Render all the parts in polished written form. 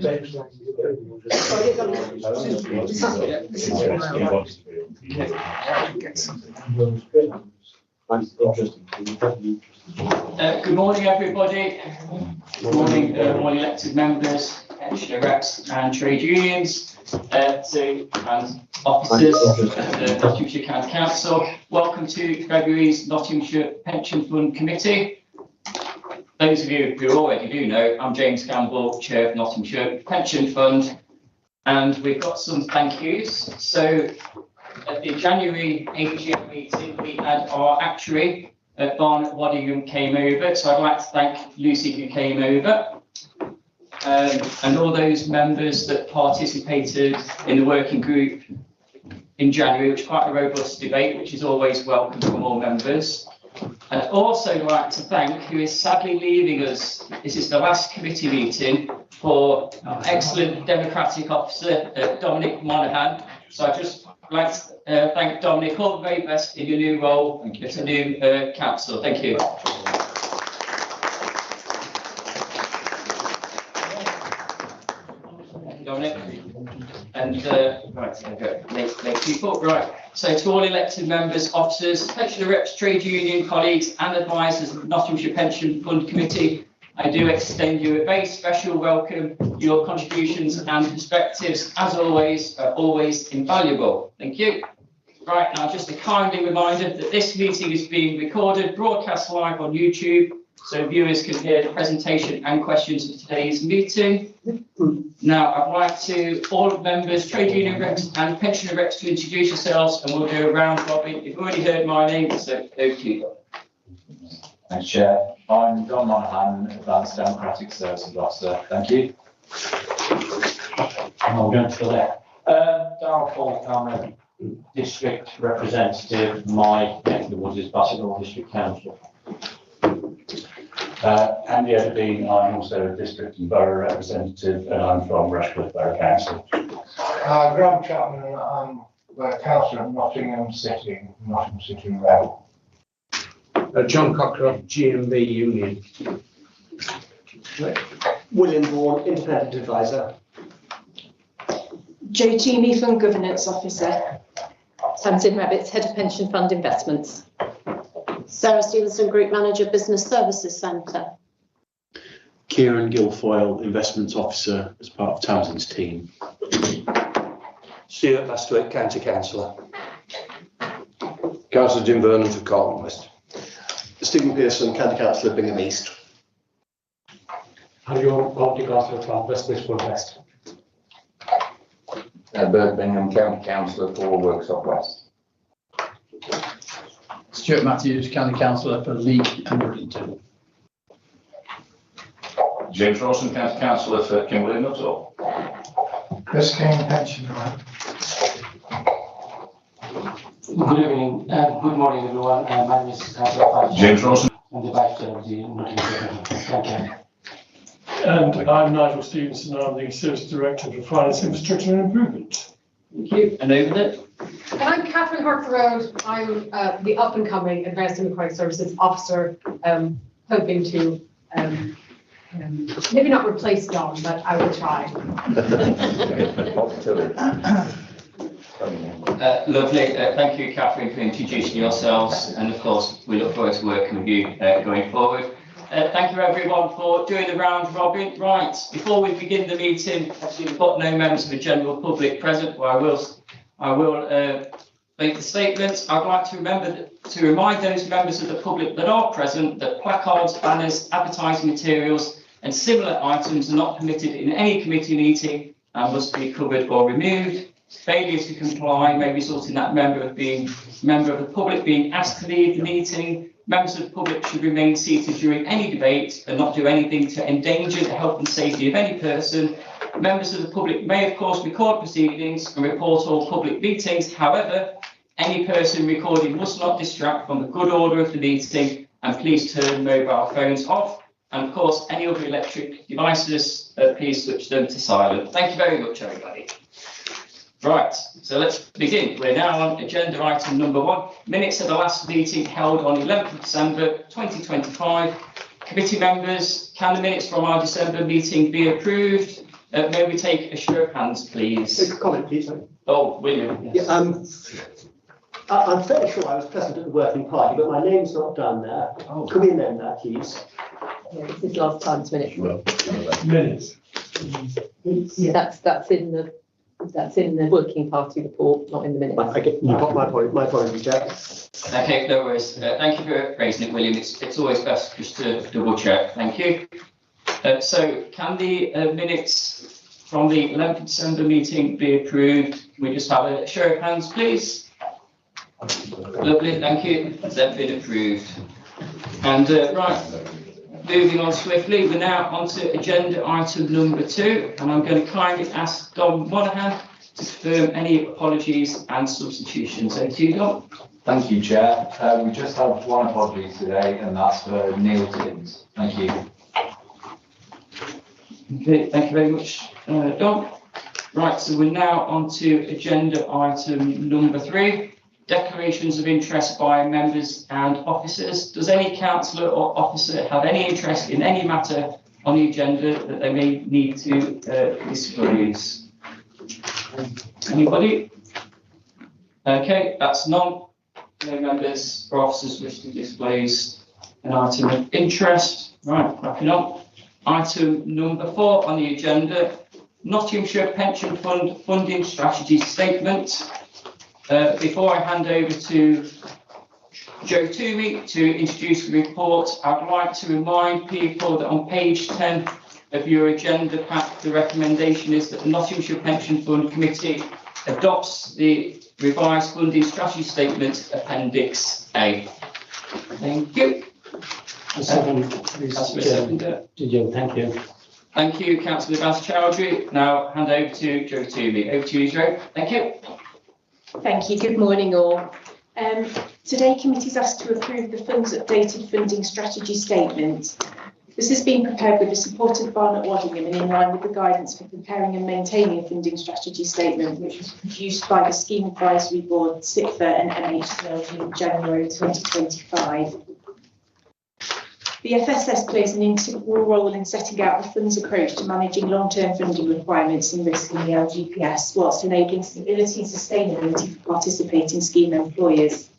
Good morning, everybody. Good morning, all elected members, pensioner reps, and trade unions, and officers of the Nottinghamshire County Council. Welcome to February's Nottinghamshire Pension Fund Committee. Those of you who already do know, I'm James Gamble, Chair of Nottinghamshire Pension Fund, and we've got some thank yous. So at the January AGM meeting, we had our actuary, Barnett Waddingham, came over. So I'd like to thank Lucy who came over, and all those members that participated in the working group in January, which was quite a robust debate, which is always welcome from all members. And I'd also like to thank, who is sadly leaving us, this is the last committee meeting, for our excellent democratic officer, Dominic Monaghan. So I just like to thank Dominic, all the very best in your new role as a new council. Thank you. Dominic. And right, make people right. So to all elected members, officers, pensioner reps, trade union colleagues, and advisors of the Nottinghamshire Pension Fund Committee, I do extend you a very special welcome. Your contributions and perspectives, as always, are always invaluable. Thank you. Right, now just a kindly reminder that this meeting is being recorded, broadcast live on YouTube, so viewers can hear the presentation and questions of today's meeting. Now, I'd like to all members, trade union reps and pensioner reps to introduce yourselves, and we'll do a round robin. You've already heard my name, so over to you. Thanks, Chair. I'm John Monaghan, Advanced Democratic Services Officer. Thank you. And I'm going to the left. Darrell Paul, District Representative. My neck of the woods is Bassett District Council. Andy Edderbean, I'm also a District and Borough Representative, and I'm from Rushcliffe Borough Council. Graham Chapman, I'm the Councillor of Nottingham City Rep. John Cockcroft, GMB Union. William Vaughan, Independent Advisor. JT Neefland, Governance Officer. Tamsin Rabbits, Head of Pension Fund Investments. Sarah Stevenson, Group Manager, Business Services Centre. Kieran Guilfoyle, Investments Officer as part of Tamsin's team. Stuart Bastwick, County Councillor. Councillor Jim Vernon for Carlton West. Stephen Pearson, County Councillor, Bingham East. Harry County Councillor from West Bristol West. Bert Bingham, County Councillor for Worksop West. Stuart Matthews, County Councillor for Leek and Bridlington. James Rawson, County Councillor for Kimberley and Nuttall. Chris King, Pensioner. Good evening, good morning, everyone. My name is James Rawson. I'm the Vice Chair of the Nottingham. Thank you. And I'm Nigel Stevenson, I'm the Service Director for Finance, Infrastructure and Improvement. Thank you. And over there. And I'm Catherine Harker-Road. I'm the up-and-coming Advanced Democratic Services Officer, hoping to maybe not replace John, but I will try. Lovely. Thank you, Catherine, for introducing yourselves. And of course, we look forward to working with you going forward. Thank you, everyone, for doing the round robin. Right, before we begin the meeting, obviously we've got no members of the general public present, but I will make the statement. I'd like to remind those members of the public that are present that placards, banners, advertising materials and similar items are not permitted in any committee meeting and must be covered or removed. Failure to comply may result in that member of the public being asked to leave the meeting. Members of the public should remain seated during any debate and not do anything to endanger the health and safety of any person. Members of the public may, of course, record proceedings and report all public meetings. However, any person recording must not distract from the good order of the meeting, and please turn mobile phones off. And of course, any other electric devices, please switch them to silent. Thank you very much, everybody. Right, so let's begin. We're now on agenda item number 1, minutes of the last meeting held on 11th of December 2025. Committee members, can the minutes from our December meeting be approved? May we take a show of hands, please? Take a comment, please. Sorry. Oh, William. Yes. Yeah, I'm fairly sure I was present at the working party, but my name's not down there. Oh. Could we amend that, please? Yeah, this is last time's minute. Minutes. Yeah, that's in the working party report, not in the minutes. I get my apologies, Chair. Okay, no worries. Thank you for raising it, William. It's always best just to double check. Thank you. So can the minutes from the 11th December meeting be approved? We just have a show of hands, please. Lovely, thank you. They've been approved. And right, moving on swiftly, we're now on to agenda item number 2, and I'm going to kindly ask Dom Monaghan to confirm any apologies and substitutions. Over to you, Dom. Thank you, Chair. We just have one apology today, and that's for Neil Tibbins. Thank you. Okay, thank you very much, Dom. Right, so we're now on to agenda item number 3, declarations of interest by members and officers. Does any councillor or officer have any interest in any matter on the agenda that they may need to disclose? Anybody? Okay, that's none. No members or officers wish to disclose an item of interest. Right, cracking on. Item number 4 on the agenda, Nottinghamshire Pension Fund Funding Strategy Statement. Before I hand over to Joe Toomey to introduce the report, I'd like to remind people that on page 10 of your agenda pack, the recommendation is that the Nottinghamshire Pension Fund Committee adopts the revised funding strategy statement, Appendix A. Thank you. Thank you. Thank you, Councillor Vance Chowdhury. Now hand over to Joe Toomey. Over to you, Joe. Thank you. Thank you. Good morning, all. Today, committee's asked to approve the fund's updated funding strategy statement. This has been prepared with the support of Barnett Waddingham and in line with the guidance for preparing and maintaining a funding strategy statement, which was produced by the Scheme Advisory Board, SIPFA and MHCLG in January 2025. The FSS plays an integral role in setting out the fund's approach to managing long-term funding requirements and risk in the LGPS, whilst enabling stability and sustainability for participating scheme employers.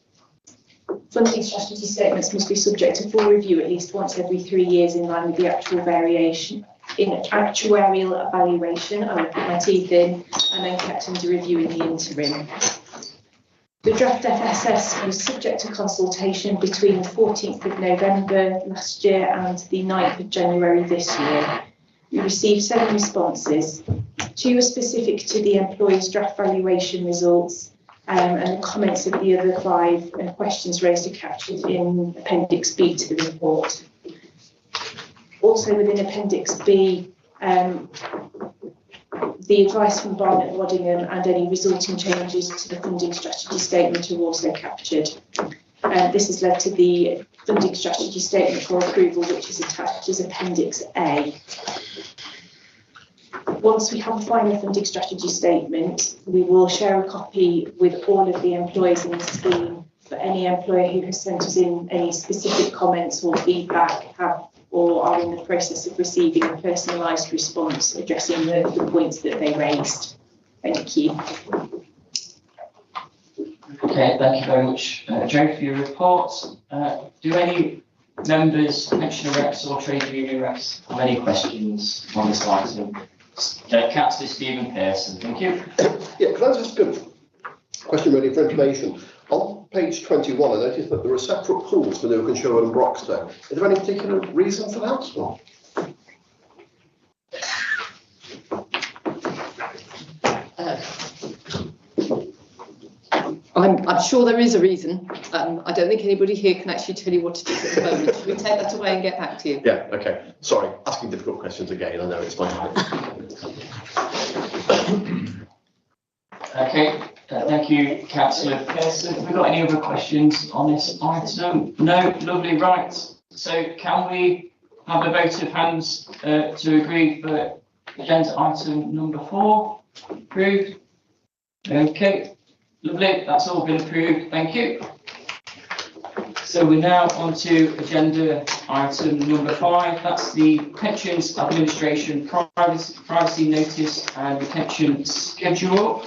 Funding strategy statements must be subject to full review at least once every 3 years in line with the actuarial evaluation, I will put my teeth in, and then kept under review in the interim. The draft FSS was subject to consultation between the 14th of November last year and the 9th of January this year. We received 7 responses. 2 were specific to the employee's draft valuation results, and the comments of the other 5 and questions raised are captured in Appendix B to the report. Also within Appendix B, the advice from Barnett Waddingham and any resulting changes to the funding strategy statement are also captured. This has led to the funding strategy statement for approval, which is attached as Appendix A. Once we have a final funding strategy statement, we will share a copy with all of the employees in the scheme. For any employer who has sent us in any specific comments or feedback or are in the process of receiving a personalised response addressing the points that they raised. Thank you. Okay, thank you very much, Joe, for your report. Do any members, pensioner reps or trade union reps have any questions on this item? Councillor Stephen Pearson, thank you. Yeah, can I just give a question ready for information? On page 21, I noticed that there are separate pools for Newark and Sherwood and Broxton. Is there any particular reason for that? I'm sure there is a reason. I don't think anybody here can actually tell you what it is at the moment. Should we take that away and get back to you? Yeah, okay. Sorry, asking difficult questions again. I know it's my habit. Okay, thank you, Councillor Pearson. Have we got any other questions on this item? No, lovely, right. So can we have a vote of hands to agree for agenda item number 4? Approved? Okay, lovely, that's all been approved, thank you. So So we're now on to agenda item number 5. That's the Pensions Administration privacy notice and retention schedule.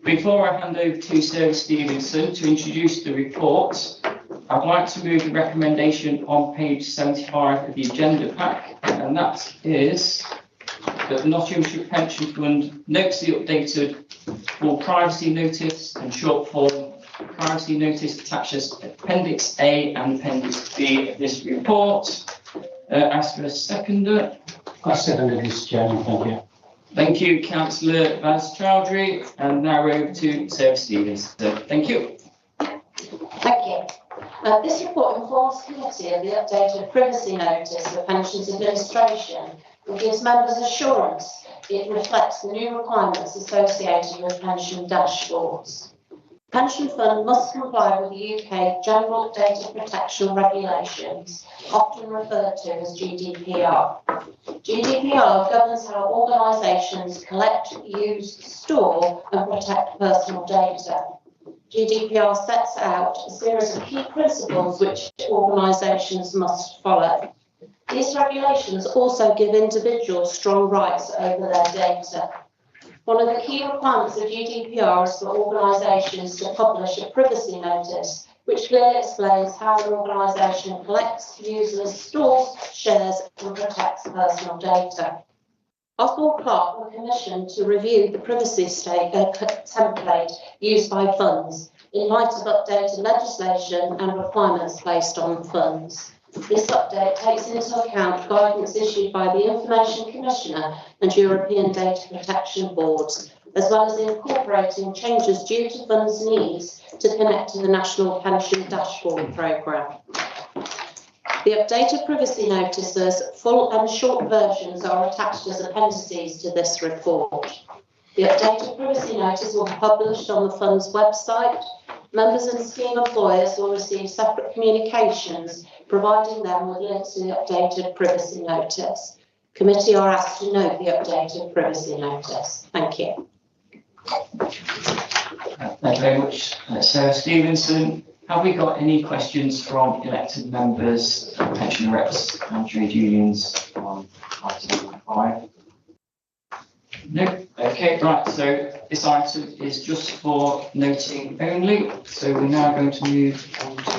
Before I hand over to Sarah Stevenson to introduce the report, I'd like to move the recommendation on page 75 of the agenda pack, and that is that the Nottinghamshire Pension Fund notes the updated full privacy notice and short form privacy notice attached as Appendix A and Appendix B of this report. Ask for a seconder. I seconded this, Chairman, thank you. Thank you, Councillor Vaz-Chowdhury, and now over to Sarah Stevens. Thank you. Thank you. This report informs the committee of the updated privacy notice of Pensions Administration and gives members assurance it reflects the new requirements associated with pension dashboards. Pension fund must comply with the UK General Data Protection Regulations, often referred to as GDPR. GDPR governs how organisations collect, use, store and protect personal data. GDPR sets out a series of key principles which organisations must follow. These regulations also give individuals strong rights over their data. One of the key requirements of GDPR is for organisations to publish a privacy notice, which clearly explains how an organisation collects, uses, stores, shares and protects personal data. Oswald Clark was commissioned to review the privacy template used by funds in light of updated legislation and requirements placed on funds. This update takes into account guidance issued by the Information Commissioner and European Data Protection Boards, as well as incorporating changes due to funds' needs to connect to the National Pension Dashboard Programme. The updated privacy notices, full and short versions, are attached as appendices to this report. The updated privacy notice will be published on the fund's website. Members and scheme employers will receive separate communications, providing them with links to the updated privacy notice. Committee are asked to note the updated privacy notice. Thank you. Thank you very much, Sarah Stevenson. Have we got any questions from elected members, pension reps and trade unions on item 5? No? Okay, right, so this item is just for noting only. So we're now going to move on to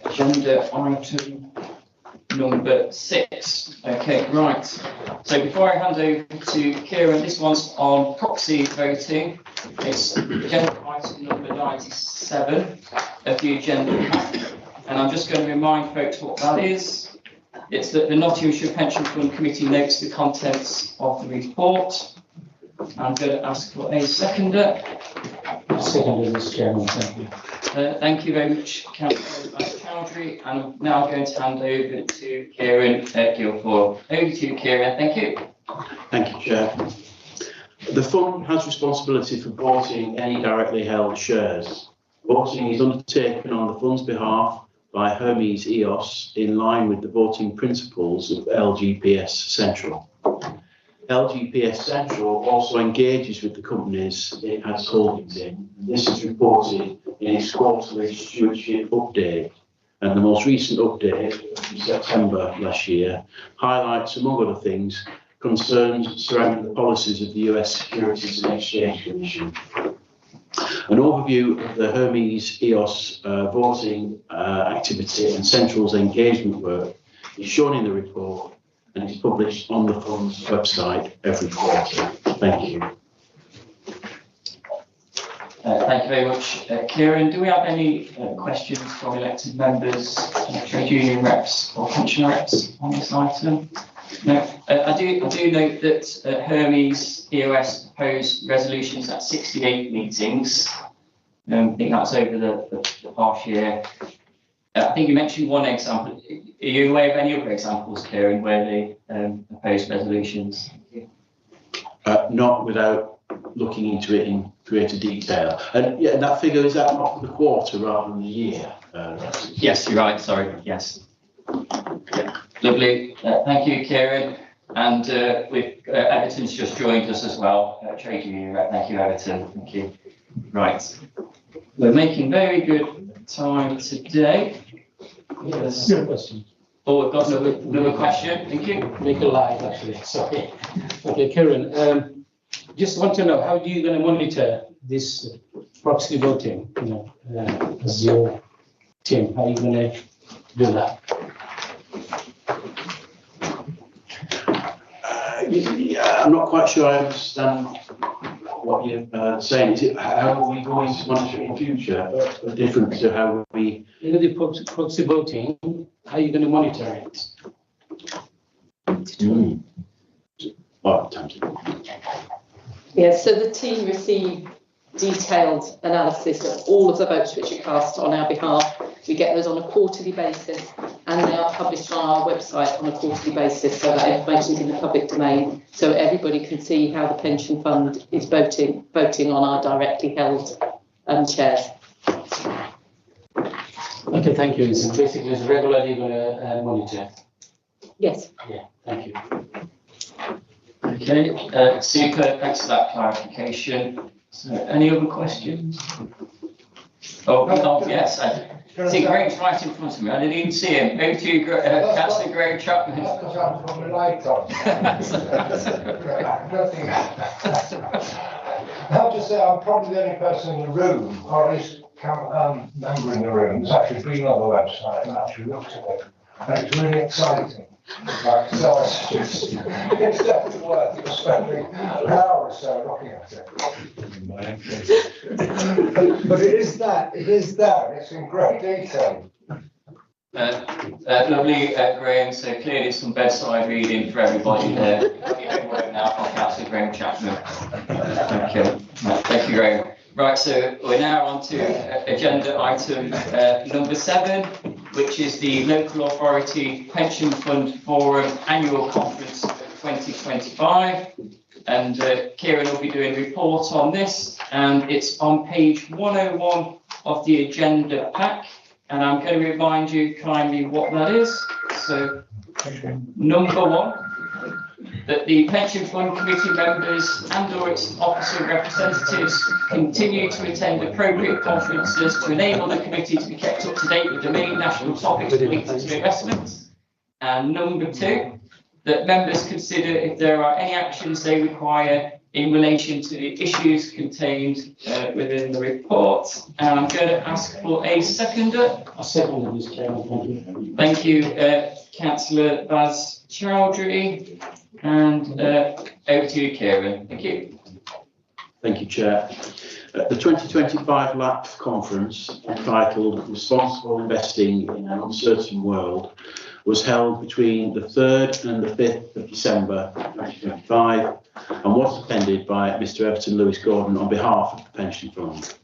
agenda item number 6. Okay, right. So before I hand over to Kieran, this one's on proxy voting. It's agenda item number 97 of the agenda pack. And I'm just going to remind folks what that is. It's that the Nottinghamshire Pension Fund Committee notes the contents of the report. I'm going to ask for a seconder. I seconded this, Chairman, thank you. Thank you very much, Councillor Chowdhury. And I'm now going to hand over to Kieran Guilfoyle. Over to you, Kieran. Thank you. Thank you, Chair. The fund has responsibility for voting any directly held shares. Voting is undertaken on the fund's behalf by Hermes EOS in line with the voting principles of LGPS Central. LGPS Central also engages with the companies it has holdings in. This is reported in its quarterly stewardship update, and the most recent update from September last year highlights, among other things, concerns surrounding the policies of the US Securities and Exchange Commission. An overview of the Hermes EOS voting activity and Central's engagement work is shown in the report and is published on the fund's website every quarter. Thank you. Thank you very much, Kieran. Do we have any questions from elected members, trade union reps or pension reps on this item? No. I do note that Hermes EOS proposed resolutions at 68 meetings. I think that's over the past year. I think you mentioned one example. Are you aware of any other examples, Kieran, where they proposed resolutions? Not without looking into it in greater detail. And yeah, that figure, is that not for the quarter rather than the year? Yes, you're right. Sorry. Yes. Yeah. Lovely. Thank you, Kieran. And Everton's just joined us as well. Trade union rep. Thank you, Everton. Thank you. Right. We're making very good time today. Yes. Oh, we've got another question. Thank you. Make a live, actually, sorry. Okay, Kieran, just want to know, how are you going to monitor this proxy voting, as your team? How are you going to do that? I'm not quite sure I understand what you're saying. Is it how are we going to monitor it in future? Different to how we... The proxy voting, how are you going to monitor it? Oh, thank you. Yes, so the team receive detailed analysis of all of the votes which are cast on our behalf. We get those on a quarterly basis, and they are published on our website on a quarterly basis, so that information is in the public domain, so everybody can see how the pension fund is voting on our directly held shares. Okay, thank you. So basically, it's regularly going to monitor. Yes. Yeah, thank you. Okay, super. Thanks for that clarification. So, any other questions? Oh, yes. I see Greg's right in front of me. I didn't even see him. Over to you, Councillor Greg Chapman. That's because I'm from the light on. Nothing. I have to say, I'm probably the only person in the room, or at least member in the room, that's actually been on the website and actually looked at it. And it's really exciting. Like, so it's definitely worth spending an hour or so looking at it. But it is there, it's in great detail. Lovely, Graham. So clearly some bedside reading for everybody there. Now from Councillor Graham Chapman. Okay. Thank you, Graham. Right, so we're now on to agenda item number 7, which is the Local Authority Pension Fund Forum Annual Conference 2025. And Kieran will be doing a report on this, and it's on page 101 of the agenda pack. And I'm going to remind you kindly what that is. So, number 1, that the Pension Fund Committee members and/or its officer representatives continue to attend appropriate conferences to enable the committee to be kept up to date with the main national topics related to investments. And number 2, that members consider if there are any actions they require in relation to the issues contained within the report. And I'm going to ask for a seconder. A seconder, Mr. Chairman. Thank you, Councillor Baz Chowdhury. And over to you, Kieran. Thank you. Thank you, Chair. The 2025 LAPF conference, entitled Responsible Investing in an Uncertain World, was held between the 3rd and the 5th of December 2025 and was attended by Mr. Everton Lewis Gordon on behalf of the Pension Fund.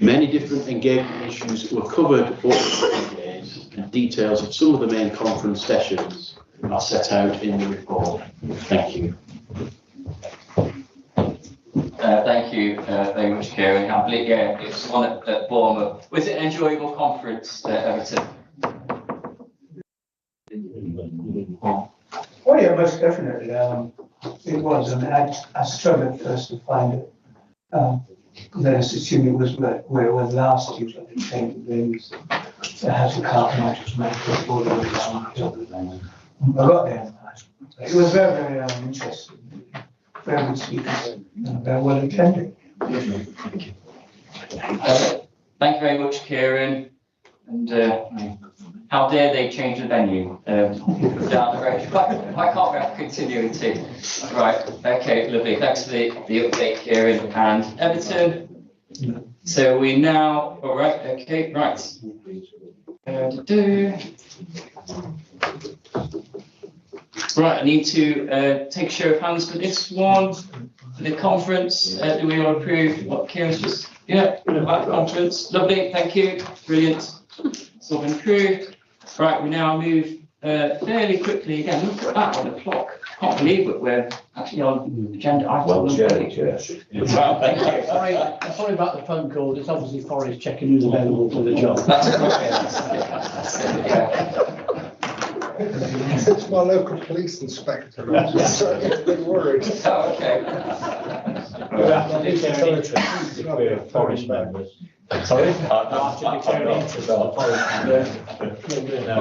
Many different engagement issues were covered over the days, and details of some of the main conference sessions are set out in the report. Thank you. Thank you very much, Kieran. I believe, yeah, it was one at Bournemouth. Was it an enjoyable conference, Everton? Oh yeah, most definitely. It was, and I struggled at first to find it. Then I assumed it was where it was last year, but it changed rooms. It has a carpet, I just made it all the way down. I got there. It was very, very interesting. Very good speakers and very well attended. Thank you. Thank you very much, Kieran. And how dare they change the venue down the road? I can't have continuity. Right, okay, lovely. Thanks for the update, Kieran and Everton. So we now, all right, okay, right. Right, I need to take a show of hands for this one. For the conference, do we all approve what Kieran's just, yeah, that conference. Lovely, thank you, brilliant. It's all been approved. Right, we now move fairly quickly again. Look at that on the clock. Can't believe it. We're actually on agenda item. Well, yes. Well, thank you. Sorry about the phone call. It's obviously Forrest checking who's available for the job. It's my local police inspector. So I'm a bit worried. Oh, okay. We're Forest members. Sorry?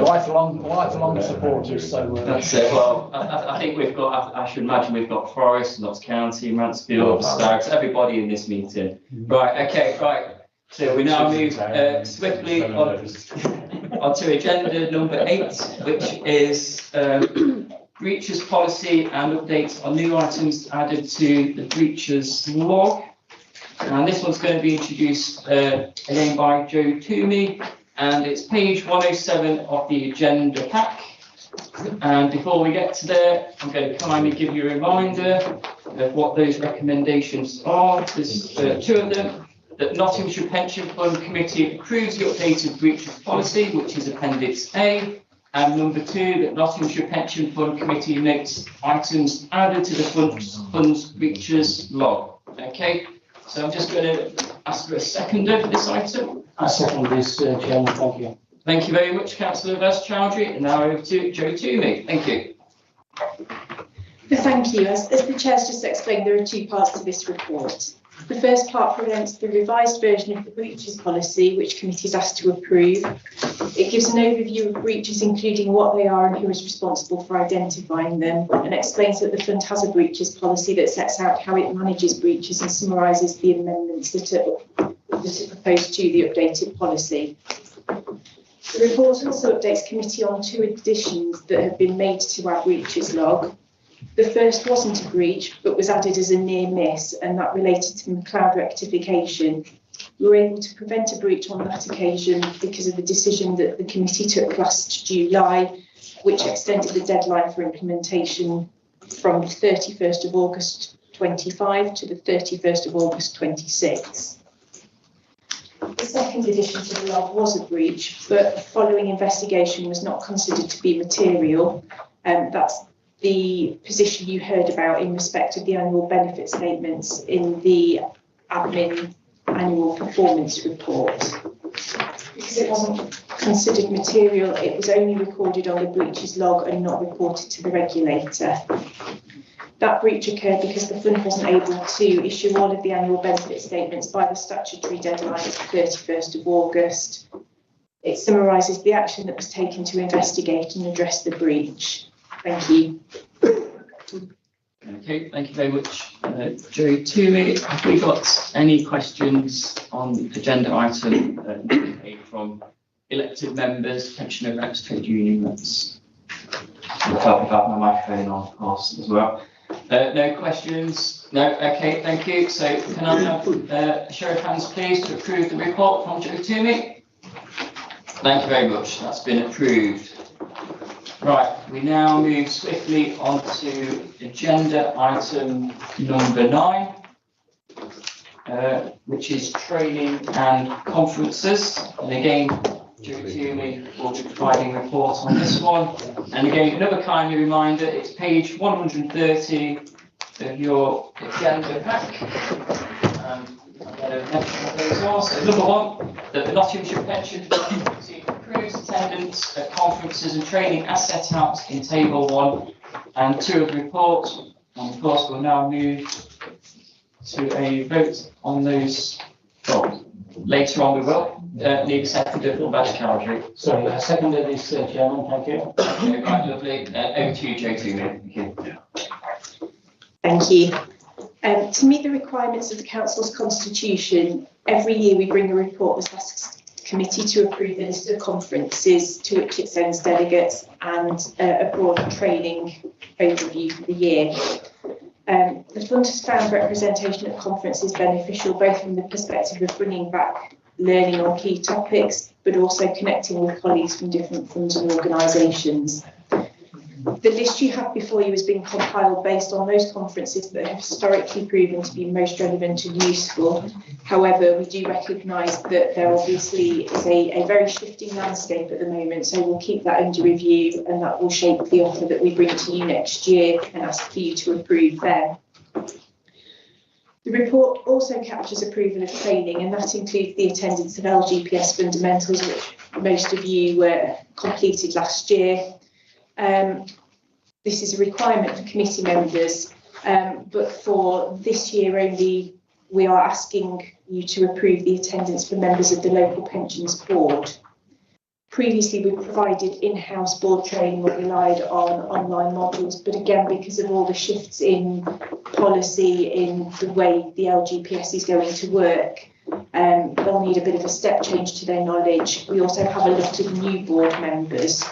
Lifelong supporters, so. That's it. Well, I think we've got, I should imagine we've got Forest, Notts County, Mansfield, Stags, everybody in this meeting. Right, okay, right. So we now move swiftly onto agenda number 8, which is breaches policy and updates on new items added to the breaches log. And this one's going to be introduced again by Joe Toomey, and it's page 107 of the agenda pack. And before we get to there, I'm going to kindly give you a reminder of what those recommendations are. There's 2 of them. That Nottinghamshire Pension Fund Committee approves the updated breaches policy, which is Appendix A. And number 2, that Nottinghamshire Pension Fund Committee makes items added to the fund's breaches log. Okay, so I'm just going to ask for a seconder for this item. I second this, Chairman. Thank you. Thank you very much, Councillor Chowdhury. And now over to Joe Toomey. Thank you. Thank you. As the Chair's just explained, there are 2 parts to this report. The first part presents the revised version of the breaches policy, which committee is asked to approve. It gives an overview of breaches, including what they are and who is responsible for identifying them, and explains that the fund has a breaches policy that sets out how it manages breaches and summarises the amendments that are proposed to the updated policy. The report also updates committee on 2 additions that have been made to our breaches log. The first wasn't a breach, but was added as a near miss, and that related to McLeod rectification. We were able to prevent a breach on that occasion because of the decision that the committee took last July, which extended the deadline for implementation from the 31st of August 25 to the 31st of August 26. The second addition to the log was a breach, but following investigation was not considered to be material. That's the position you heard about in respect of the annual benefit statements in the admin annual performance report. Because it wasn't considered material, it was only recorded on the breaches log and not reported to the regulator. That breach occurred because the fund wasn't able to issue all of the annual benefit statements by the statutory deadline of the 31st of August. It summarises the action that was taken to investigate and address the breach. Thank you. Okay, thank you very much, Joe Toomey. Have we got any questions on agenda item 8 from elected members, pensioner reps, trade union reps? I'll talk about my microphone on, of course, as well. No questions? No? Okay, thank you. So can I have a show of hands, please, to approve the report from Joe Toomey? Thank you very much. That's been approved. Right, we now move swiftly on to agenda item number 9, which is training and conferences. And again, Joe Toomey will be providing a report on this one. And again, another kindly reminder, it's page 130 of your agenda pack. I'm going to mention what those are. So number 1, that the Nottinghamshire Pension Committee approves attendance at conferences and training as set out in table 1 and 2 of the report. And of course, we'll now move to a vote on those. Oh, later on, we will need a seconder for Badge Cowdhury. Sorry, I seconded this, Chairman. Thank you. Okay, right, lovely. Over to you, Joe Toomey. Thank you. Thank you. To meet the requirements of the Council's Constitution, every year we bring a report that asks the committee to approve a list of conferences to which it sends delegates and a broad training overview for the year. The fund has found representation at conferences beneficial both from the perspective of bringing back learning on key topics, but also connecting with colleagues from different funds and organisations. The list you have before you has been compiled based on those conferences that have historically proven to be most relevant and useful. However, we do recognise that there obviously is a very shifting landscape at the moment, so we'll keep that under review and that will shape the offer that we bring to you next year and ask for you to approve then. The report also captures approval of training, and that includes the attendance of LGPS fundamentals, which most of you completed last year. This is a requirement for committee members, but for this year only we are asking you to approve the attendance for members of the local pensions board. Previously, we provided in-house board training or relied on online modules, but again, because of all the shifts in policy, in the way the LGPS is going to work, they'll need a bit of a step change to their knowledge. We also have a lot of new board members,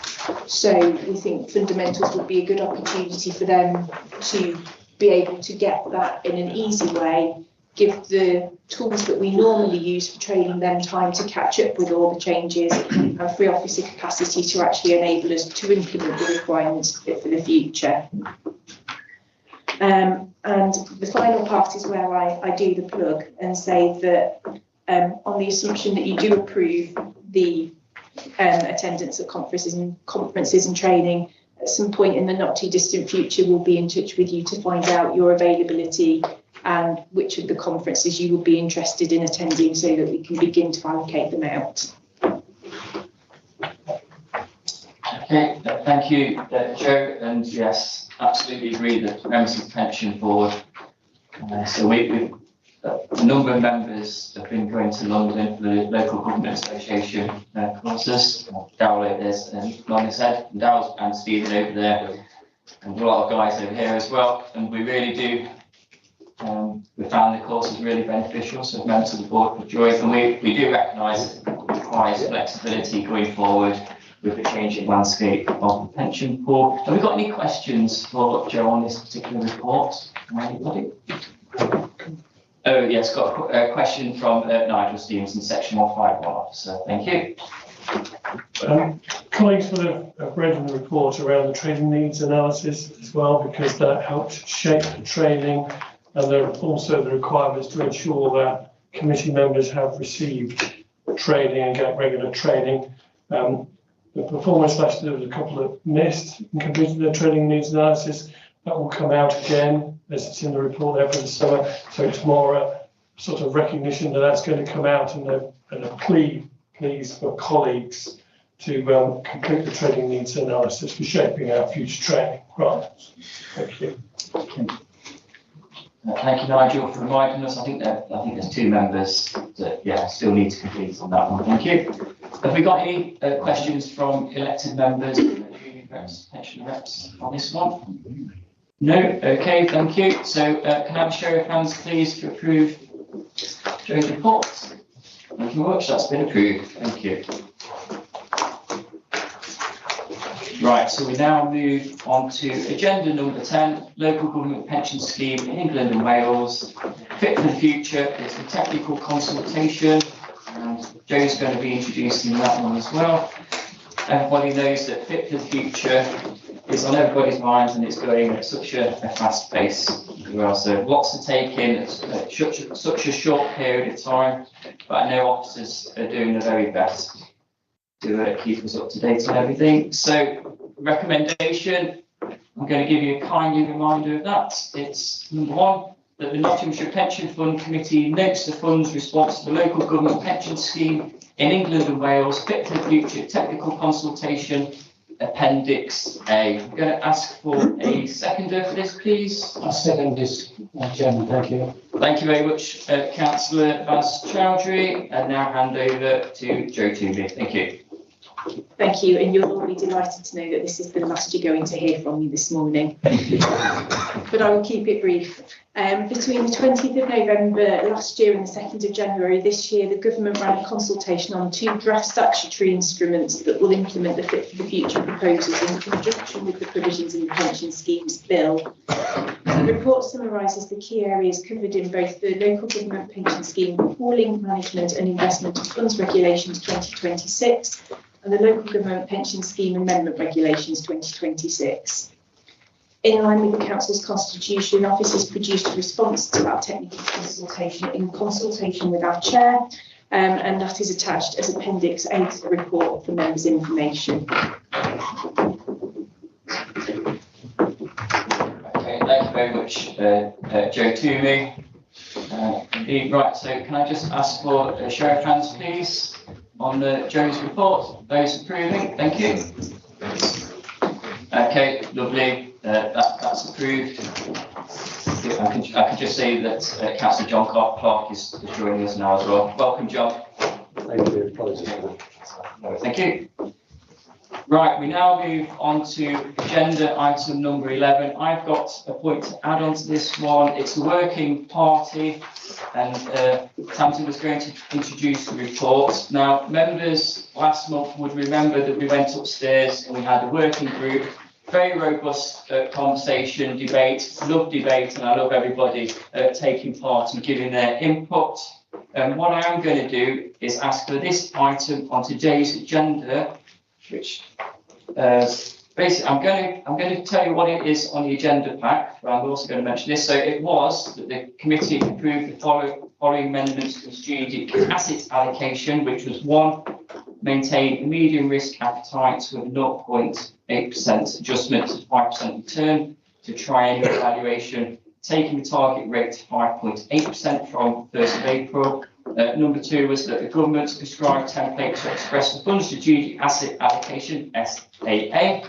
so we think fundamentals would be a good opportunity for them to be able to get that in an easy way, give the tools that we normally use for training them time to catch up with all the changes, and free officer capacity to actually enable us to implement the requirements for the future. And the final part is where I do the plug and say that on the assumption that you do approve the attendance at conferences and training, at some point in the not too distant future, we'll be in touch with you to find out your availability and which of the conferences you would be interested in attending, so that we can begin to allocate them out. Okay, thank you, Joe. And yes, absolutely agree that members of the pension board. So we've a number of members have been going to London for the local government association courses. Darryl is nodding his head, and Darryl and Stephen over there, and a lot of guys over here as well. And we really do. We found the courses really beneficial, so members of the board could join, and we do recognise it requires flexibility going forward with the changing landscape of the pension pool. Have we got any questions for Joe on this particular report from anybody? Oh yes, got a question from Nigel Stevenson, Section 151 Officer. Thank you. Colleagues would have read in the report around the training needs analysis as well, because that helped shape the training, and there are also the requirements to ensure that committee members have received training and get regular training. The performance last year, there was a couple that missed and completed their training needs analysis. That will come out again, as it's in the report there for the summer. So it's more a sort of recognition that that's going to come out, and a plea, please, for colleagues to complete the training needs analysis for shaping our future training. Right. Thank you. Thank you, Nigel, for reminding us. I think there's two members that still need to complete on that one. Thank you. Have we got any questions from elected members, union reps, pension reps on this one? No. Okay. Thank you. So can I have a show of hands, please, to approve Joe's report? Thank you very much. That's been approved. Thank you. Right, so we now move on to agenda number 10, local government pension scheme in England and Wales. Fit for the future is the technical consultation, and Joe's going to be introducing that one as well. Everybody knows that Fit for the Future is on everybody's minds, and it's going at such a fast pace as well. So lots to take in at such a short period of time, but I know officers are doing their very best to keep us up to date on everything. So recommendation, I'm going to give you a kindly reminder of that. It's number 1, that the Nottinghamshire Pension Fund Committee notes the fund's response to the local government pension scheme in England and Wales, Fit for the Future technical consultation, Appendix A. I'm going to ask for a seconder for this, please. I second this, Chairman. Thank you. Thank you very much, Councillor Baz Chowdhury, and now hand over to Joe Toomey. Thank you. Thank you, and you'll all be delighted to know that this is the last you're going to hear from me this morning. But I will keep it brief. Between the 20th of November last year and the 2nd of January this year, the government ran a consultation on 2 draft statutory instruments that will implement the Fit for the Future proposals in conjunction with the provisions in the Pension Schemes Bill. The report summarises the key areas covered in both the Local Government Pension Scheme Pooling, Management and Investment of Funds Regulations 2026 and the Local Government Pension Scheme Amendment Regulations 2026. In line with the Council's Constitution, officers produced a response to that technical consultation in consultation with our Chair, and that is attached as Appendix A to the report for members' information. Okay, thank you very much, Joe Toomey. Indeed, right, so can I just ask for a show of hands, please, on Joe's report? Those approving, thank you. Okay, lovely. That's approved. I can just say that Councillor John Clark is joining us now as well. Welcome, John. Thank you. Apologies. Thank you. Right, we now move on to agenda item number 11. I've got a point to add on to this one. It's the working party, and Tamsin was going to introduce the report. Now, members last month would remember that we went upstairs and we had a working group, very robust conversation, debate, love debate, and I love everybody taking part and giving their input. And what I am going to do is ask for this item on today's agenda, which basically I'm going to tell you what it is on the agenda pack, but I'm also going to mention this. So it was that the committee approved the following amendments to the strategic asset allocation, which was 1, maintain a medium risk appetite with 0.8% adjustment to 5% return to triennial valuation, taking the target rate to 5.8% from 1st of April. Number 2 was that the government's prescribed template to express the fund's strategic asset allocation, SAA.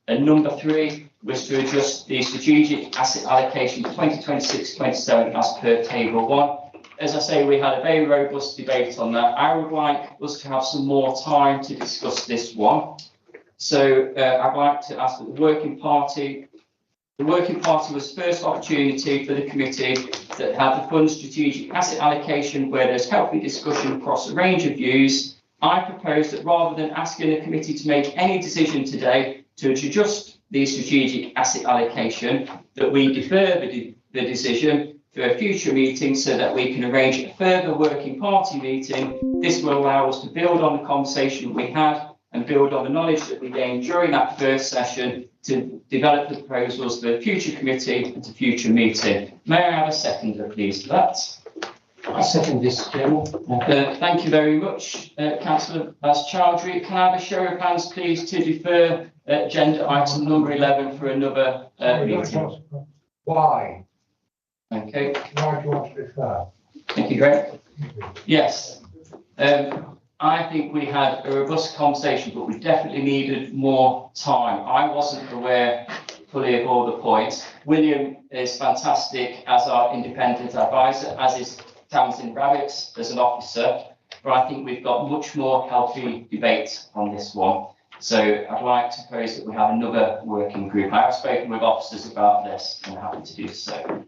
And number 3 was to adjust the strategic asset allocation 2026-27 as per table 1. As I say, we had a very robust debate on that. I would like us to have some more time to discuss this one. So I'd like to ask that the working party was the first opportunity for the committee that had the fund's strategic asset allocation where there's healthy discussion across a range of views. I propose that rather than asking the committee to make any decision today to adjust the strategic asset allocation, that we defer the decision for a future meeting so that we can arrange a further working party meeting. This will allow us to build on the conversation we had and build on the knowledge that we gained during that first session to develop the proposals for a future committee and a future meeting. May I have a seconder, please, for that? I second this, Chairman. Thank you very much, Councillor Chowdhury. Can I have a show of hands, please, to defer agenda item number 11 for another meeting? Why? Okay. Why do you want to defer? Thank you, Greg. Yes. I think we had a robust conversation, but we definitely needed more time. I wasn't aware fully of all the points. William is fantastic as our independent advisor, as is Tamsin Rabbits as an officer, but I think we've got much more healthy debate on this one. So I'd like to propose that we have another working group. I have spoken with officers about this and I'm happy to do so.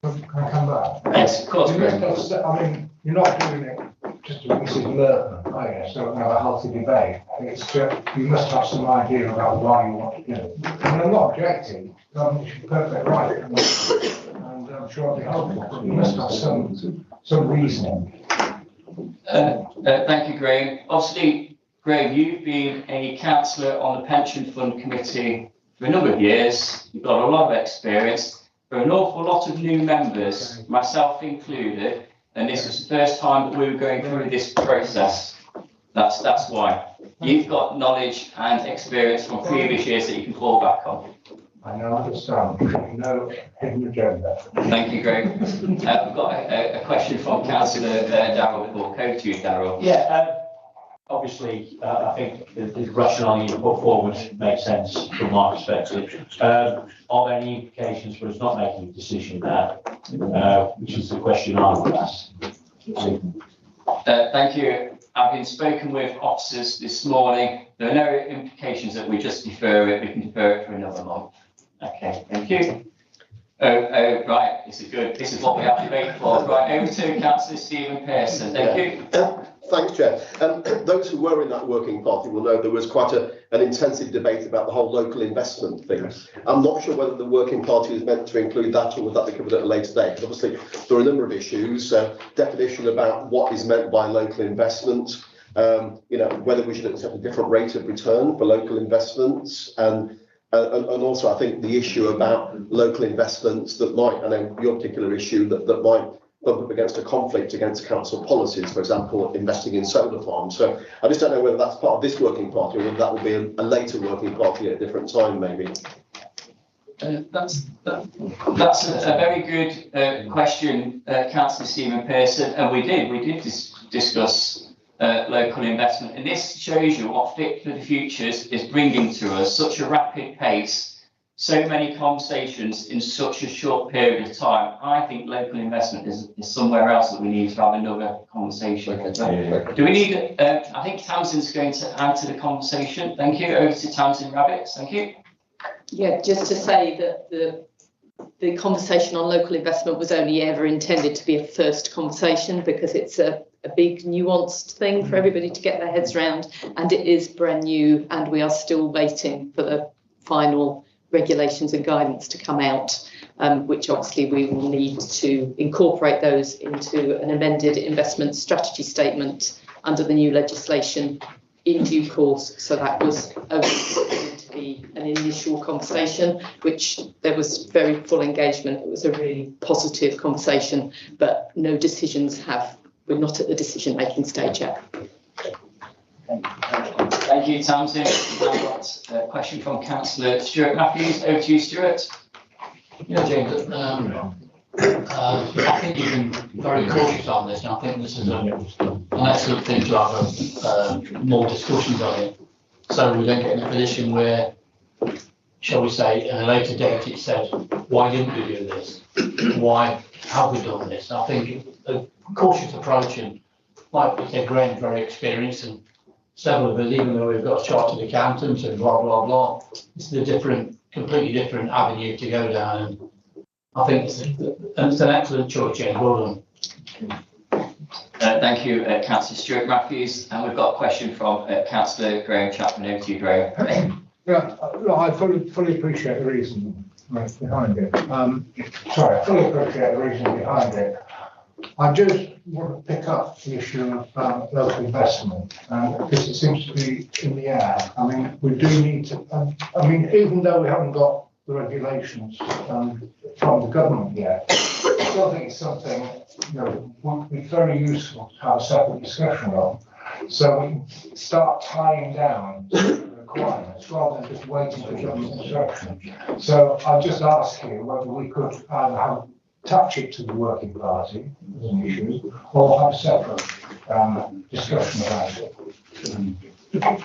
Can I come back? Yes, of course. I mean, you're not doing it just to Mrs. Merton, are you? So have a healthy debate. It's you must have some idea about why you want to do it. And I'm not objecting. It's perfect right. And I'm sure it'll be helpful. But you must have some reasoning. Thank you, Graham. Obviously, Graham, you've been a councillor on the Pension Fund Committee for a number of years. You've got a lot of experience. For an awful lot of new members, myself included, and this was the first time that we were going through this process. That's why. You've got knowledge and experience from previous years that you can fall back on. I now understand. No hidden agenda. Thank you, Greg. We've got a question from Councillor Darrell, or co-to Darrell. Yeah, obviously, I think the rationale you put forward makes sense from my perspective. Are there any implications for us not making a decision there? Which is the question I would ask. Thank you. Having spoken with officers this morning, there are no implications that we just defer it. We can defer it for another month. Okay, thank you. Right, this is good. This is what we have to wait for. Right, over to Councillor Stephen Pearson. Thank you. Thanks, Chair. Those who were in that working party will know there was quite an intensive debate about the whole local investment thing. I'm not sure whether the working party is meant to include that or would that be covered at a later date. But obviously, there are a number of issues. Definition about what is meant by local investment. Whether we should accept a different rate of return for local investments, and also I think the issue about local investments that might, I know your particular issue that might bump up against a conflict against council policies, for example, investing in solar farms. So I just don't know whether that's part of this working party or whether that will be a later working party at a different time, maybe. That's a very good question, Councillor Stephen Pearson, and we did discuss local investment, and this shows you what Fit for the Future is bringing to us, such a rapid pace, so many conversations in such a short period of time. I think local investment is somewhere else that we need to have another conversation. Do we need, I think Tamsin's going to add to the conversation. Thank you. Over to Tamsin Rabbits. Thank you. Yeah, just to say that the conversation on local investment was only ever intended to be a first conversation, because it's a big nuanced thing for everybody to get their heads around, and it is brand new, and we are still waiting for the final regulations and guidance to come out, which obviously we will need to incorporate those into an amended investment strategy statement under the new legislation in due course. So that was only to be an initial conversation, which there was very full engagement. It was a really positive conversation, but no decisions we're not at the decision making stage yet. Thank you, Tamsin. I've got a question from Councillor Stuart Matthews. Over to you, Stuart. Yeah, James, I think you've been very cautious on this, and I think this is an excellent thing to have more discussions on it, so we don't get in a position where, shall we say, at a later date it says, why didn't we do this? Why have we done this? I think a cautious approach, and like we said, Graham's very experienced, and several of us, even though we've got chartered accountants and blah, blah, blah, this is a completely different avenue to go down, and I think it's an excellent choice, James. Well done. Thank you, Councillor Stuart Matthews. And we've got a question from Councillor Graham Chapman. Over to you, Graham. Yeah, I fully appreciate the reason behind it. I fully appreciate the reason behind it. I just want to pick up the issue of local investment, because it seems to be in the air. I mean, we do need to, even though we haven't got the regulations from the government yet, I still think it's something would be very useful to have a separate discussion on, so we can start tying down the requirements rather than just waiting for government instruction. So I'll just ask you whether we could either touch it to the working party as an issue, or have a separate discussion about it. Thank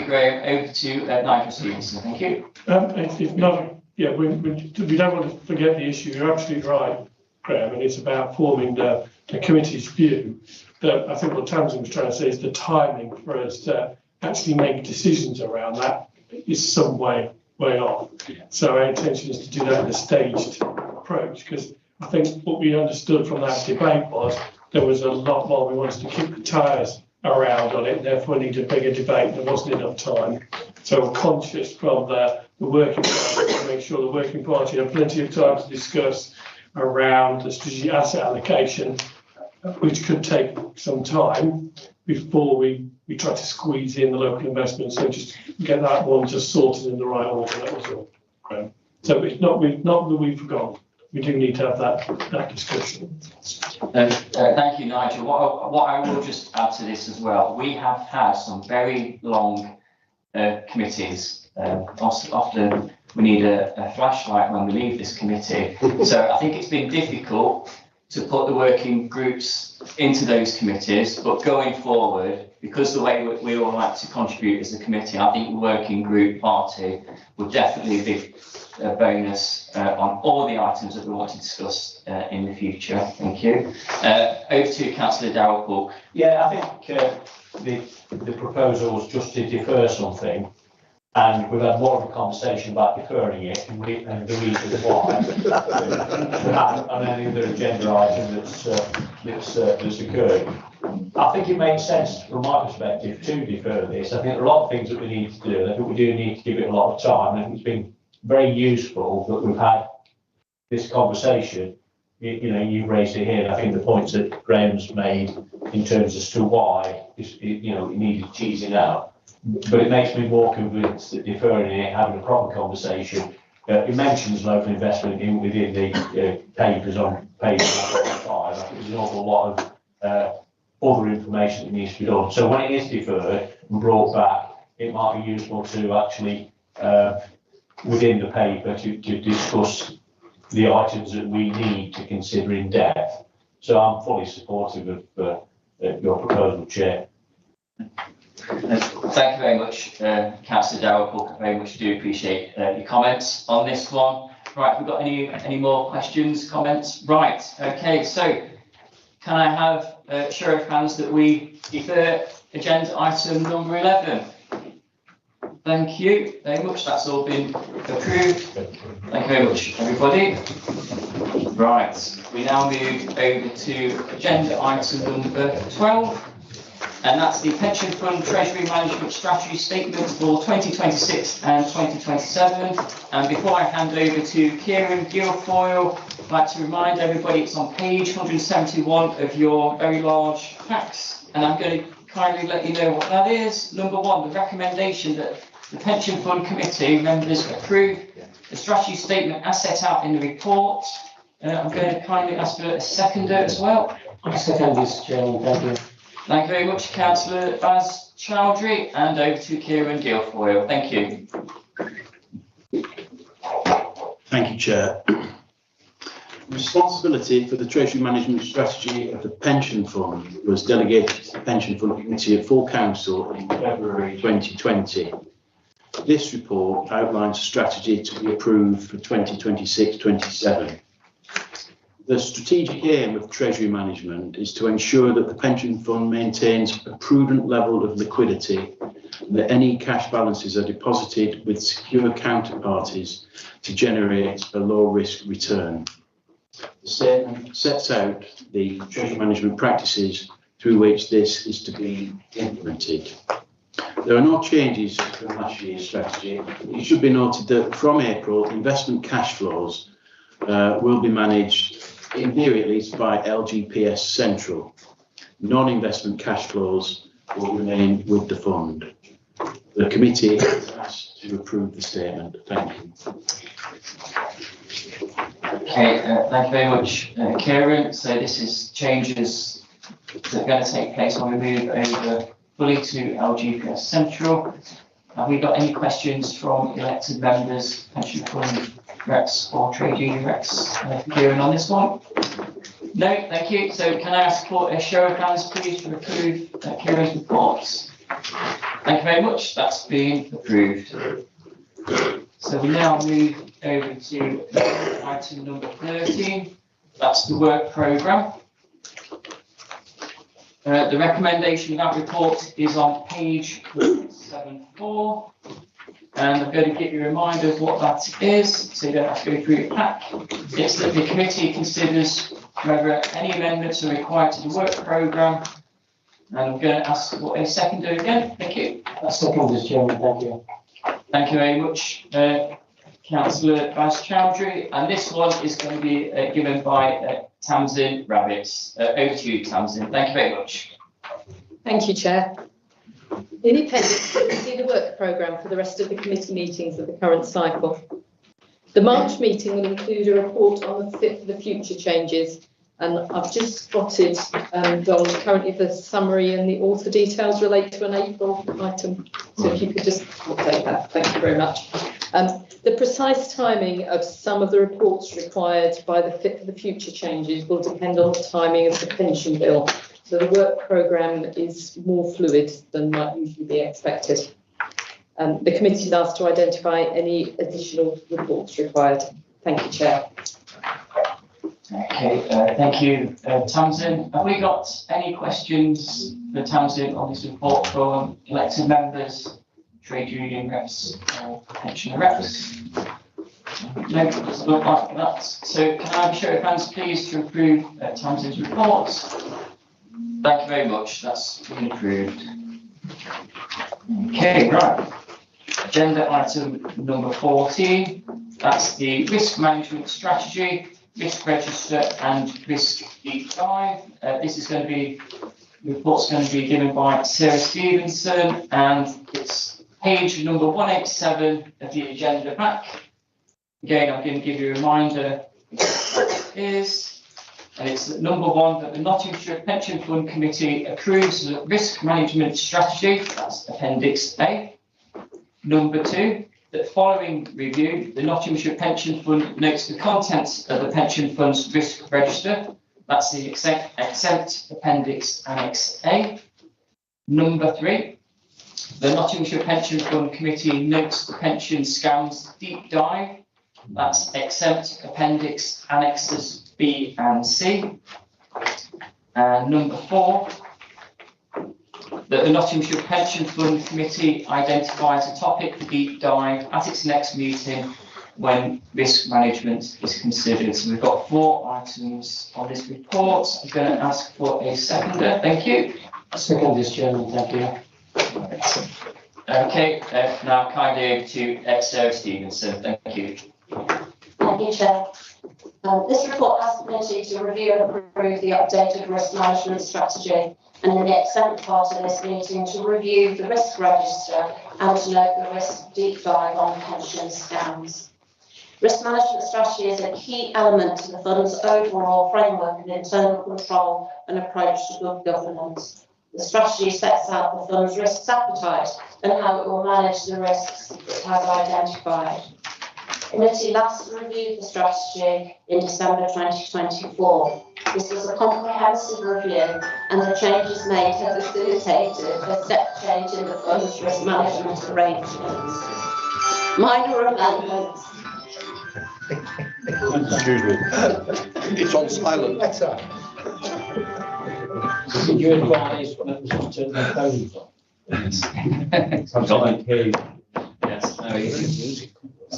you, Graham. Over to Nigel Stevenson. Thank you. It's not, we don't want to forget the issue. You're absolutely right, Graham, and it's about forming the committee's view. That I think what Tamsin was trying to say is the timing for us to actually make decisions around that is some way off. So our intention is to do that in a staged approach, because I think what we understood from that debate was there was a lot more we wanted to kick the tyres around on it, therefore we need a bigger debate. There wasn't enough time. So we're conscious from the working party to make sure the working party have plenty of time to discuss around the strategic asset allocation, which could take some time before we try to squeeze in the local investment. So just get that one just sorted in the right order. That was all. Right. So it's not that we've forgotten. We do need to have that discussion. Thank you, Nigel. What I will just add to this as well, we have had some very long committees. Often we need a flashlight when we leave this committee. So I think it's been difficult to put the working groups into those committees, but going forward, because the way we all like to contribute as a committee, I think the working group party would definitely be a bonus on all the items that we want to discuss in the future. Thank you. Over to Councillor Darrell Cook. Yeah, I think the proposal was just to defer something, and we've had more of a conversation about deferring it and the reasons why and any other agenda item that's occurred. I think it makes sense from my perspective to defer this. I think there are a lot of things that we need to do, and I think we do need to give it a lot of time. I think it's been very useful that we've had this conversation. You've raised it here, and I think the points that Graham's made in terms as to why it needed teasing out. But it makes me more convinced that deferring it, having a proper conversation, it mentions local investment within the papers on page 5. I think there's an awful lot of other information that needs to be done. So when it is deferred and brought back, it might be useful to actually, within the paper, to discuss the items that we need to consider in depth. So I'm fully supportive of your proposal, Chair. Thank you very much, Councillor Darrell. Very much do appreciate your comments on this one. Right, have we got any more questions, comments? Right, okay, so can I have a show of hands that we defer agenda item number 11? Thank you very much, that's all been approved. Thank you very much, everybody. Right, we now move over to agenda item number 12. And that's the Pension Fund Treasury Management Strategy Statement for 2026 and 2027. And before I hand over to Kieran Guilfoyle, I'd like to remind everybody it's on page 171 of your very large packs. And I'm going to kindly let you know what that is. Number one, the recommendation that the Pension Fund Committee members approve the strategy statement as set out in the report. I'm going to kindly ask for a seconder as well. I second this, Chairman. Thank you. Thank you very much, Councillor Baz Chowdhury, and over to Kieran Guilfoyle. Thank you. Thank you, Chair. Responsibility for the Treasury Management Strategy of the Pension Fund was delegated to the Pension Fund Committee at full council in February 2020. This report outlines a strategy to be approved for 2026-27. The strategic aim of Treasury management is to ensure that the pension fund maintains a prudent level of liquidity and that any cash balances are deposited with secure counterparties to generate a low-risk return. The statement sets out the Treasury management practices through which this is to be implemented. There are no changes from last year's strategy. It should be noted that from April, investment cash flows will be managed, in theory at least, by LGPS Central. Non-investment cash flows will remain with the fund. The committee is asked to approve the statement. Thank you. Okay, thank you very much, Kieran. So this is changes that are going to take place when we move over fully to LGPS Central. Have we got any questions from elected members, pension fund reps or trade union reps, Kieran, on this one? No, thank you. So can I ask for a show of hands, please, to approve Kieran's reports? Thank you very much. That's been approved. So we now move over to item number 13. That's the work programme. The recommendation of that report is on page 74. And I'm going to give you a reminder of what that is, so you don't have to go through your pack. It's that the committee considers whether any amendments are required to the work programme. And I'm going to ask for a seconder again. Thank you. I second this, Chairman. Thank you. Thank you very much, Councillor Baz Chowdhury. And this one is going to be given by Tamsin Rabbits. Over to you, Tamsin. Thank you very much. Thank you, Chair. In the appendix, you can see the work programme for the rest of the committee meetings of the current cycle. The March meeting will include a report on the Fit for the Future changes, and I've just spotted, Don, currently the summary and the author details relate to an April item. So if you could just update that, thank you very much. The precise timing of some of the reports required by the Fit for the Future changes will depend on the timing of the pension bill. So the work programme is more fluid than might usually be expected. The committee is asked to identify any additional reports required. Thank you, Chair. Okay, thank you, Tamsin. Have we got any questions for Tamsin on this report from elected members, trade union reps, or pensioner reps? No, it doesn't look like that. So can I have a show of hands, please, to approve Tamsin's report? Thank you very much. That's been approved. Okay, right. Agenda item number 14. That's the risk management strategy, risk register, and risk deep dive. This is going to be, the report's going to be given by Sarah Stevenson, and it's page number 187 of the agenda pack. Again, I'm going to give you a reminder what it is. And it's that number one, that the Nottinghamshire Pension Fund Committee approves the risk management strategy, that's Appendix A. Number two, that following review, the Nottinghamshire Pension Fund notes the contents of the pension fund's risk register, that's the exempt Appendix Annex A. Number three, The Nottinghamshire Pension Fund Committee notes the pension scams deep dive. That's exempt appendix annexes B and C. And number 4, that the Nottinghamshire Pension Fund Committee identifies a topic for deep dive at its next meeting when risk management is considered. So we've got 4 items on this report. I'm going to ask for a seconder. Thank you. Second this, Chairman, thank you. Okay, now kindly over to Sarah Stevenson. Thank you. Thank you, Chair. This report asks the committee to review and approve the updated risk management strategy, and in the exempt part of this meeting to review the risk register and to note the risk deep dive on pension scams. Risk management strategy is a key element to the fund's overall framework of internal control and approach to good governance. The strategy sets out the fund's risk appetite and how it will manage the risks it has identified. The committee last reviewed the strategy in December 2024. This was a comprehensive review, and the changes made have facilitated a step change in the fund's risk management arrangements. Minor amendments. Excuse me. It's on silent. Did you advise members to turn their phones off?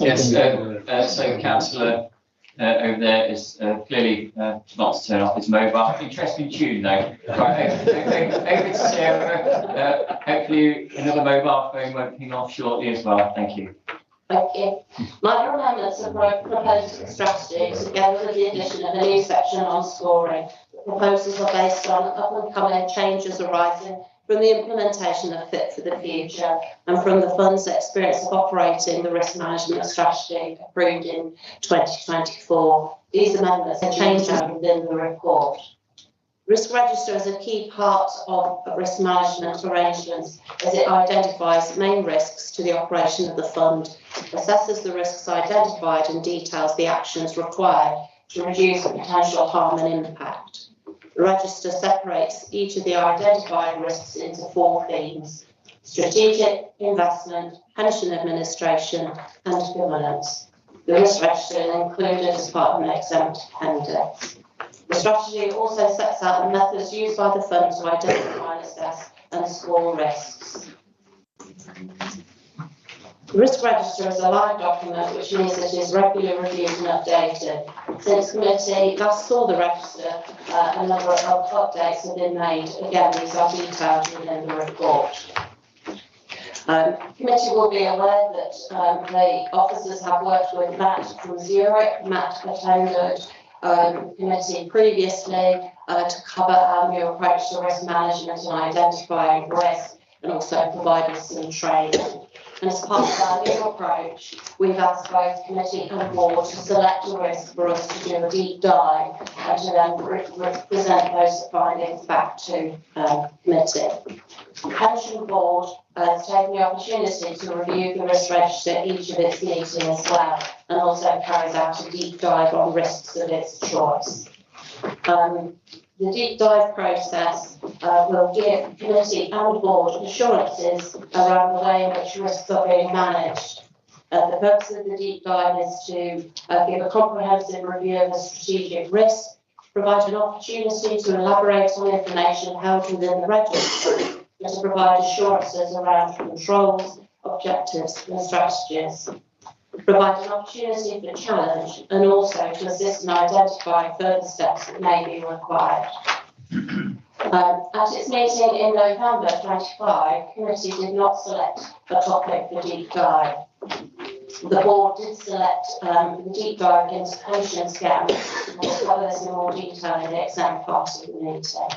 Yes, so Councillor over there is clearly not to turn off his mobile. Interesting tune though. Right, over to Sarah. Hopefully another mobile phone won't ping off shortly as well. Thank you. Thank you. Minor amendments are proposed to the strategy together with the addition of a new section on scoring. The proposals are based on up-and-coming changes arising from the implementation of Fit for the Future and from the fund's experience of operating the risk management strategy approved in 2024. These amendments are changed within the report. Risk register is a key part of risk management arrangements as it identifies main risks to the operation of the fund, assesses the risks identified and details the actions required to reduce potential harm and impact. The register separates each of the identified risks into 4 themes: strategic, investment, pension administration and governance. The risk register is included as part of an exempt appendix. The strategy also sets out the methods used by the fund to identify, assess and score risks. The risk register is a live document, which means it is regularly reviewed and updated. Since committee last saw the register, a number of updates have been made. Again, these are detailed within the report. Committee will be aware that the officers have worked with Matt from Zurich. Matt attended committee previously to cover our new approach to risk management and identifying risk, and also provided some training. And as part of our new approach, we've asked both committee and board to select a risk for us to do a deep dive and to then present those findings back to committee. The pension board has taken the opportunity to review the risk register each of its meetings as well, and also carries out a deep dive on risks of its choice. The deep dive process will give committee and board assurances around the way in which risks are being managed. The purpose of the deep dive is to give a comprehensive review of the strategic risk, provide an opportunity to elaborate on information held within the register, and to provide assurances around controls, objectives and strategies. Provide an opportunity for challenge and also to assist in identifying further steps that may be required. At its meeting in November 25, committee did not select a topic for deep dive. The board did select the deep dive into pension scams, and we'll cover this in more detail in the exempt part of the meeting.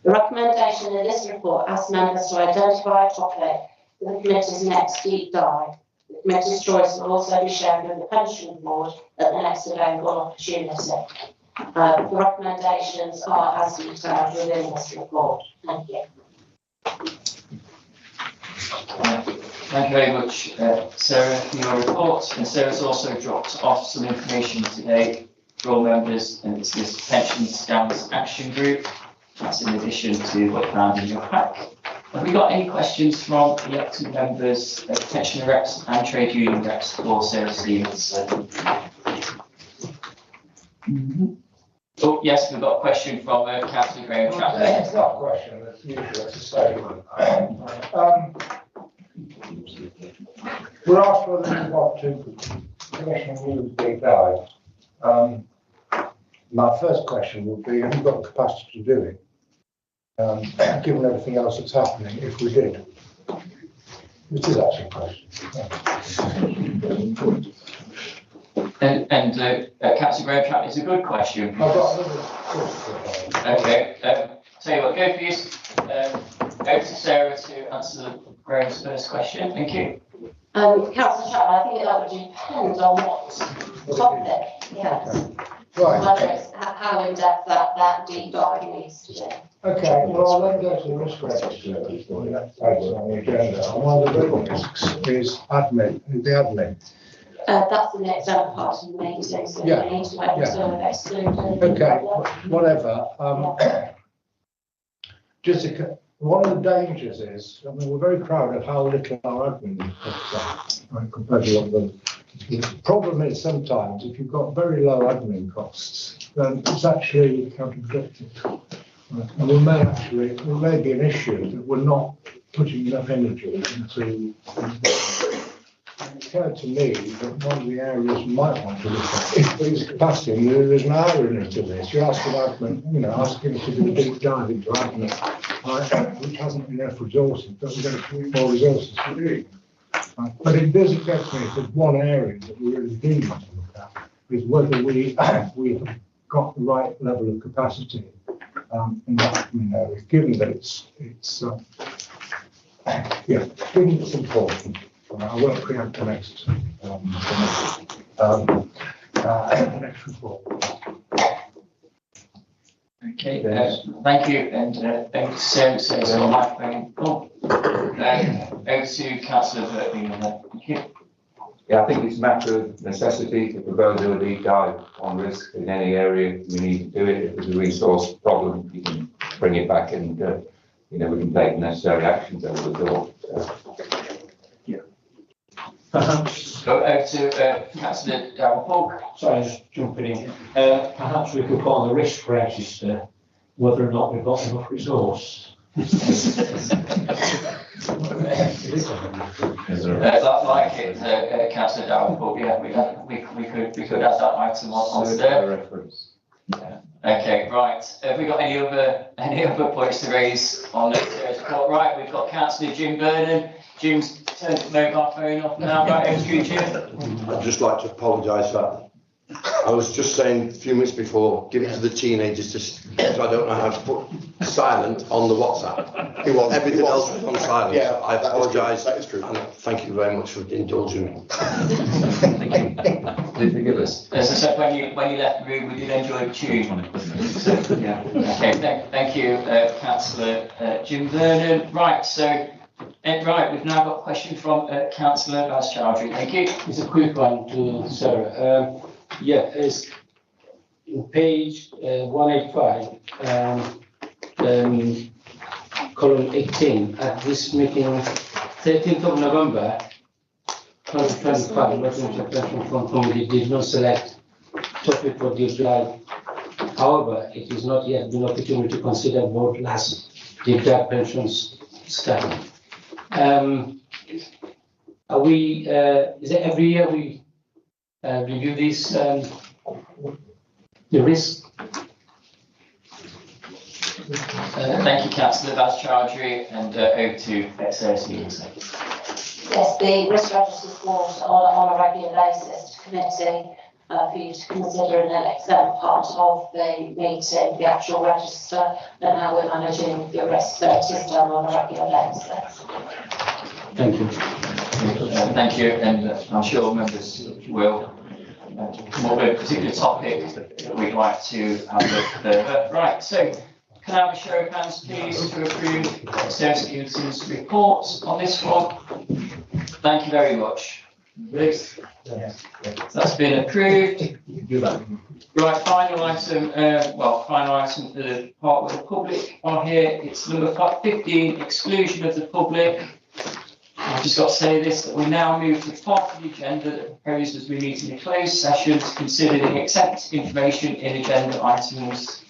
The recommendation in this report asks members to identify a topic for the committee's next deep dive. The committee's choice will also be shared with the pension board at the next available opportunity. The recommendations are as detailed within this report. Thank you. Thank you very much, Sarah, for your report. And Sarah's also dropped off some information today for all members, and it's this Pension Scams Action Group. That's in addition to what you found in your pack. Have we got any questions from elected members, pensioner reps and trade union reps for Sarah Stevens? Oh, yes, we've got a question from Councillor Graham Chapman. It's not a question, it's usually it's a statement. We're asked whether we want to commission a new big dive. My first question would be, have you got the capacity to do it? Given everything else that's happening, if we did. Which is actually a question. Councillor Graham Chapman, it's a good question. I've got another question. Okay, tell you what, go for this. Go to Sarah to answer Graham's first question. Thank you. Councillor Chapman, I think that would depend on what topic, yes. Right. Whether it's how in depth that deep dive needs to be. Okay, well, I'll then go to the risk register before that's on the agenda. And one of the big risks is admin, the admin. That's the next other part of the meeting, so Yeah. we need to make sure that excluded. Okay, whatever. Jessica, one of the dangers is, I mean, we're very proud of how little our admin costs are compared to what the problem is sometimes if you've got very low admin costs, then it's actually counterproductive. And we may be an issue that we're not putting enough energy into. It occurred to me that one of the areas we might want to look at is capacity. And there's an irony to this. You're asking admin, asking to do a deep dive into admin, which hasn't enough resources, but we're going to need more resources to do it. But it does occur to me that one area that we really do need to look at is whether we have got the right level of capacity in that admin area, given that given it's important. I won't preempt the next report. Okay, thank you, and Sarah says on my phone. Over to Councillor Burton. Thank you. Yeah, I think it's a matter of necessity. If we're going to do a deep dive on risk in any area, we need to do it. If there's a resource problem, you can bring it back and, we can take necessary actions over the door. Perhaps. Go over to Councillor Davenport. Sorry, just jumping in. Perhaps we could put on the risk register whether or not we've got enough resource. Like it, Councillor Davenport. Yeah, we could add that item on there. Reference. Yeah. Okay, right. Have we got any other points to raise on this report? Right, we've got Councillor Jim Vernon. Jim's turned his mobile phone off now. Right, over to you, Jim. I'd just like to apologise for that. I was just saying a few minutes before, give it to the teenagers so I don't know how to put silent on the WhatsApp. Everything else was on silent. Yeah, I apologise. That is true. And thank you very much for indulging me. Please forgive us. As I said, when you left the room, we did enjoy the tune. So, yeah. Okay, thank you, Councillor Jim Vernon. Right, so. Right, we've now got a question from Councillor Chowdhury. Thank you. It's a quick one to Sarah. It's in page 185, column 18. At this meeting, 13th of November 2025, Nottinghamshire Pension Fund Committee did not select topic for deep dive. However, it is not yet been opportunity to consider board last deep dive pensions study. Are we, is it every year we review this, the risk? Thank you, Councillor Chowdhury, and over to XOC. Yes, the risk register is brought on a regular basis to committee for you to consider in an excellent part of the meeting, the actual register and how we're managing the risk. So it is done on a regular basis. Thank you. Thank you, and I'm sure members will come up with a particular topic that we'd like to have a look further. Right, so can I have a show of hands, please, to approve Sarah Stevenson's report on this one? Thank you very much. Yes. That's been approved. Right, final item, final item for the part with the public on here. It's number 15, exclusion of the public. I've just got to say this, that we now move to the part of the agenda that proposes we meet in a closed session to consider the accept information in agenda items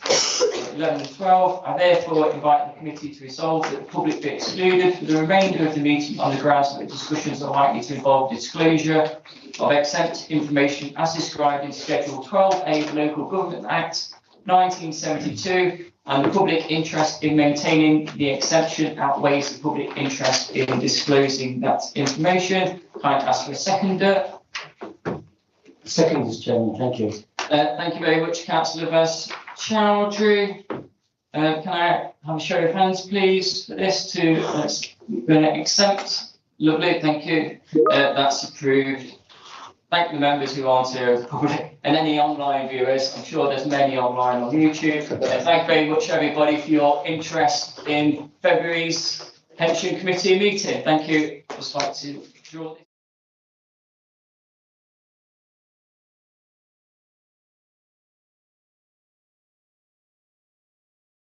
11 and 12. I therefore invite the committee to resolve that the public be excluded for the remainder of the meeting on the grounds that the discussions are likely to involve disclosure of exempt information as described in Schedule 12A of the Local Government Act 1972, and the public interest in maintaining the exemption outweighs the public interest in disclosing that information. Can I ask for a seconder? Second, Mr. Chairman, thank you. Thank you very much, Councillor Vas Chowdhury. Can I have a show of hands, please, for this to accept? Lovely, thank you. That's approved. Thank the members who aren't here, the public, and any online viewers. I'm sure there's many online on YouTube. Thank you very much, everybody, for your interest in February's Pension Committee meeting. Thank you. I'd just like to draw this.